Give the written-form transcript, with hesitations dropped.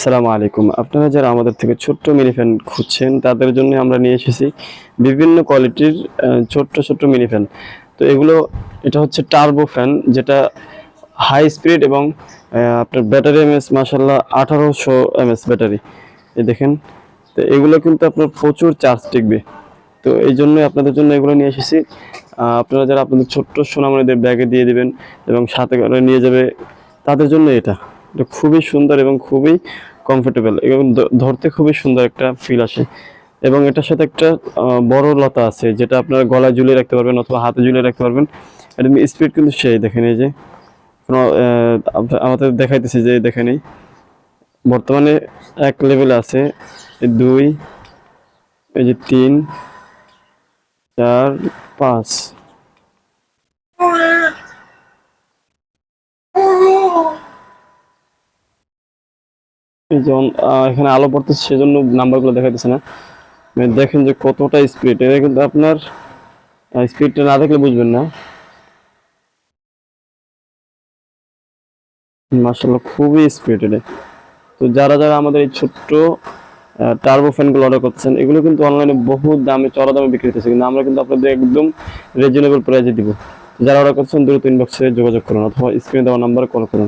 আসসালামু আলাইকুম। আপনারা যারা আমাদের থেকে ছোট্ট মিনি ফ্যান খুঁজছেন তাদের জন্য আমরা নিয়ে এসেছি বিভিন্ন কোয়ালিটির ছোট্ট মিনি ফ্যান। তো এটা হচ্ছে টার্বো ফ্যান, যেটা হাই স্পিড এবং আপনার ব্যাটারি এমএস মাশাআল্লাহ 1800 এমএস ব্যাটারি। এই দেখেন, তো এগুলো কিন্তু আপনার প্রচুর চার্জ টিকবে। তো এই জন্যই আপনাদের জন্য এগুলো নিয়ে এসেছি। আপনারা যারা আপনাদের ছোট্ট সোনামণিদের ব্যাগে দিয়ে দিবেন এবং সাথে করে নিয়ে যাবে, তাদের জন্য এটা খুবই সুন্দর এবং খুবই কমফোর্টেবল এবং ধরতে খুবই সুন্দর একটা ফিল আসে। এবং এটার সাথে একটা বড় লতা আছে, যেটা আপনারা গলায় ঝুলিয়ে রাখতে পারবেন অথবা হাতে ঝুলিয়ে রাখতে পারবেন। এটা স্পিড কিন্তু সেই দেখেন, এই যে আমাদের দেখাইতেছি যে দেখেন, এই বর্তমানে 1 লেভেলে আছে, 2, এই যে 3, 4, 5। এই যেমন এখানে আলো পড়তেছে সেজন্য নাম্বারগুলো দেখাইতেছে না। দেখেন যে কতটা স্পিড, এটা কিন্তু আপনার স্পিডটা না দেখলে বুঝবেন না। মাশাআল্লাহ খুবই স্পিড এটা। তো যারা যারা আমাদের এই ছোট্ট টার্বো ফ্যানগুলো অর্ডার করছেন, এগুলো কিন্তু অনলাইনে বহু দামে চড়া দামে বিক্রি হতেছে, কিন্তু আমরা কিন্তু আপনাদের একদম রিজনেবল প্রাইসে দিব। যারা অর্ডার করছেন দ্রুত ইনবক্সে যোগাযোগ করুন অথবা স্ক্রিনে দেওয়া নাম্বারে কল করুন।